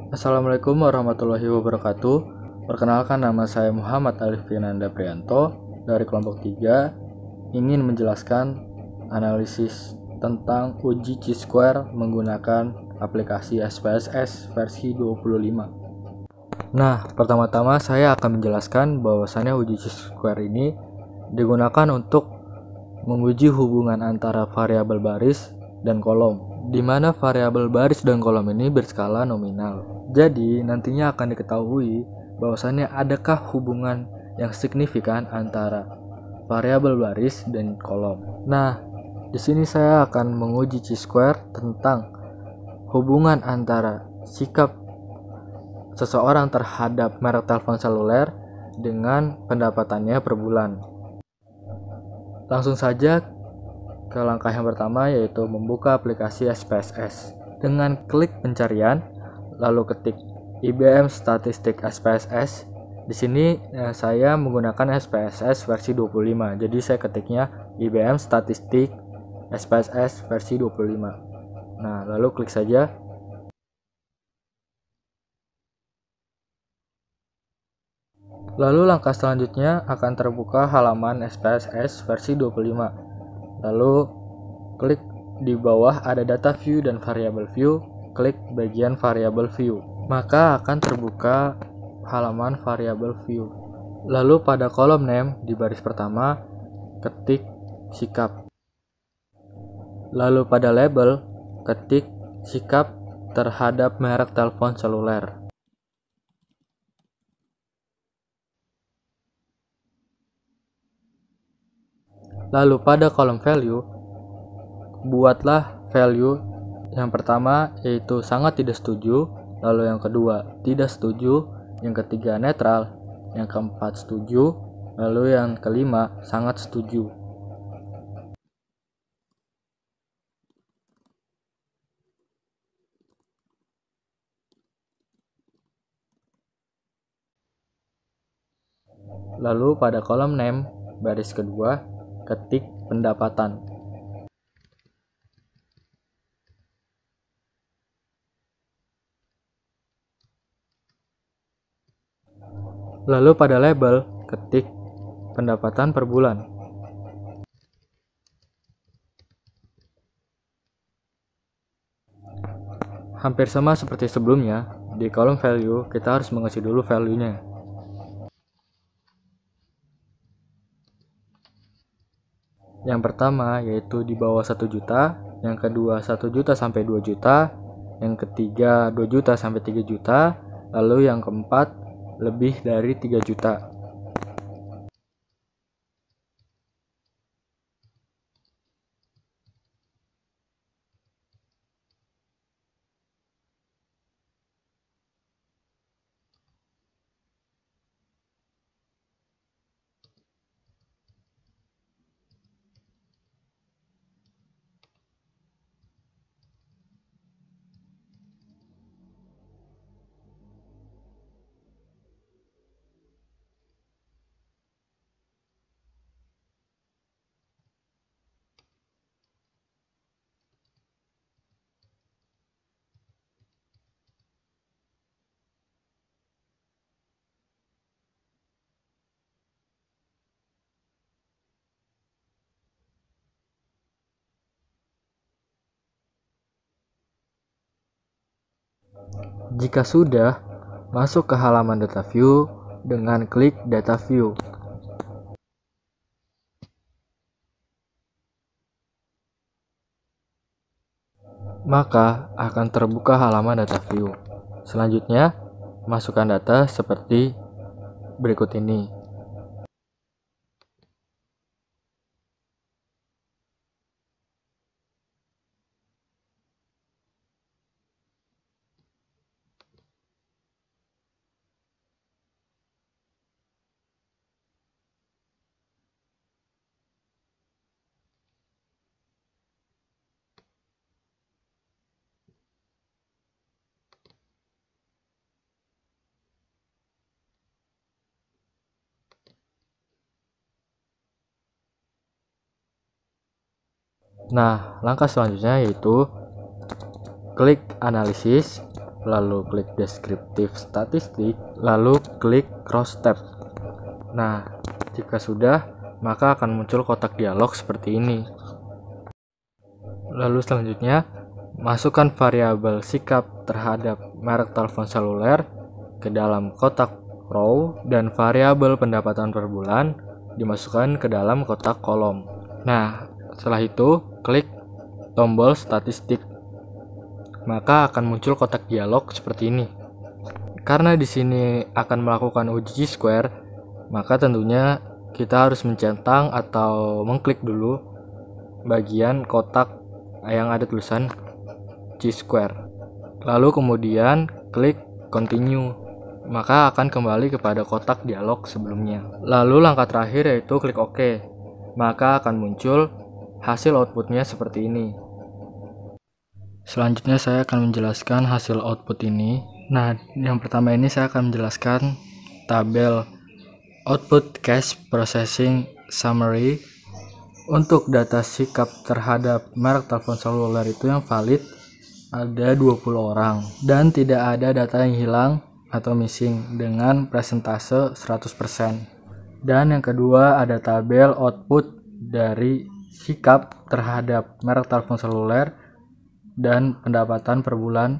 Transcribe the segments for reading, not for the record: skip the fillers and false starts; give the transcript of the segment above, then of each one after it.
Assalamualaikum warahmatullahi wabarakatuh. Perkenalkan, nama saya Muhammad Alif Finanda Prianto dari kelompok 3, ingin menjelaskan analisis tentang uji Chi-square menggunakan aplikasi SPSS versi 25. Nah, pertama-tama saya akan menjelaskan bahwasannya uji Chi-square ini digunakan untuk menguji hubungan antara variabel baris dan kolom, di mana variabel baris dan kolom ini berskala nominal. Jadi nantinya akan diketahui bahwasannya adakah hubungan yang signifikan antara variabel baris dan kolom. Nah, di sini saya akan menguji Chi-square tentang hubungan antara sikap seseorang terhadap merek telepon seluler dengan pendapatannya per bulan. Langsung saja ke langkah yang pertama, yaitu membuka aplikasi SPSS. Dengan klik pencarian, lalu ketik IBM Statistik SPSS. Di sini saya menggunakan SPSS versi 25. Jadi saya ketiknya IBM Statistik SPSS versi 25. Nah, lalu klik saja. Lalu langkah selanjutnya akan terbuka halaman SPSS versi 25. Lalu klik di bawah ada data view dan variable view, klik bagian variable view. Maka akan terbuka halaman variable view. Lalu pada kolom name di baris pertama ketik sikap. Lalu pada label ketik sikap terhadap merek telepon seluler. Lalu pada kolom value, buatlah value yang pertama yaitu sangat tidak setuju, lalu yang kedua tidak setuju, yang ketiga netral, yang keempat setuju, lalu yang kelima sangat setuju. Lalu pada kolom name baris kedua ketik pendapatan. Lalu pada label ketik pendapatan per bulan. Hampir sama seperti sebelumnya, di kolom value kita harus mengisi dulu value-nya. Yang pertama yaitu di bawah 1 juta, yang kedua 1 juta sampai 2 juta, yang ketiga 2 juta sampai 3 juta, lalu yang keempat lebih dari 3 juta. Jika sudah, masuk ke halaman data view dengan klik data view. Maka akan terbuka halaman data view. Selanjutnya, masukkan data seperti berikut ini. Nah, langkah selanjutnya yaitu klik analisis, lalu klik deskriptif statistik, lalu klik cross tab. Nah, jika sudah, maka akan muncul kotak dialog seperti ini. Lalu selanjutnya, masukkan variabel sikap terhadap merek telepon seluler ke dalam kotak row dan variabel pendapatan per bulan dimasukkan ke dalam kotak kolom. Nah, setelah itu klik tombol statistik. Maka akan muncul kotak dialog seperti ini. Karena di sini akan melakukan uji Chi-square, maka tentunya kita harus mencentang atau mengklik dulu bagian kotak yang ada tulisan Chi-square. Lalu kemudian klik continue, maka akan kembali kepada kotak dialog sebelumnya. Lalu langkah terakhir yaitu klik OK, maka akan muncul hasil outputnya seperti ini. Selanjutnya saya akan menjelaskan hasil output ini. Nah, yang pertama ini saya akan menjelaskan tabel output cash processing summary. Untuk data sikap terhadap merek telepon seluler itu yang valid ada 20 orang dan tidak ada data yang hilang atau missing dengan presentase 100%. Dan yang kedua ada tabel output dari sikap terhadap merek telepon seluler dan pendapatan per bulan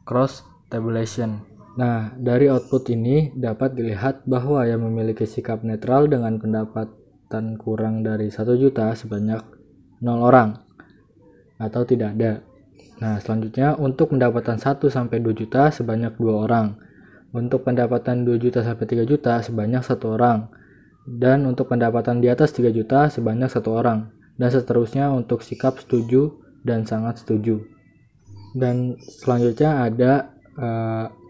cross tabulation. Nah, dari output ini dapat dilihat bahwa yang memiliki sikap netral dengan pendapatan kurang dari 1 juta sebanyak 0 orang atau tidak ada. Nah, selanjutnya untuk pendapatan 1 sampai 2 juta sebanyak 2 orang. Untuk pendapatan 2 juta sampai 3 juta sebanyak 1 orang. Dan untuk pendapatan di atas 3 juta sebanyak 1 orang. Dan seterusnya untuk sikap setuju dan sangat setuju. Dan selanjutnya ada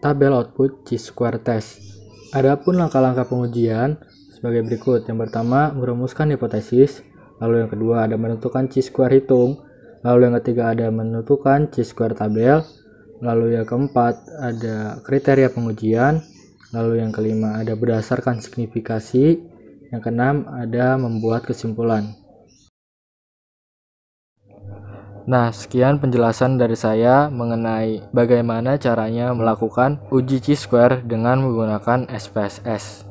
tabel output Chi-square test. Adapun langkah-langkah pengujian sebagai berikut. Yang pertama, merumuskan hipotesis. Lalu yang kedua ada menentukan Chi-square hitung. Lalu yang ketiga ada menentukan Chi-square tabel. Lalu yang keempat ada kriteria pengujian. Lalu yang kelima ada berdasarkan signifikasi. Yang keenam ada membuat kesimpulan. Nah, sekian penjelasan dari saya mengenai bagaimana caranya melakukan uji Chi-square dengan menggunakan SPSS.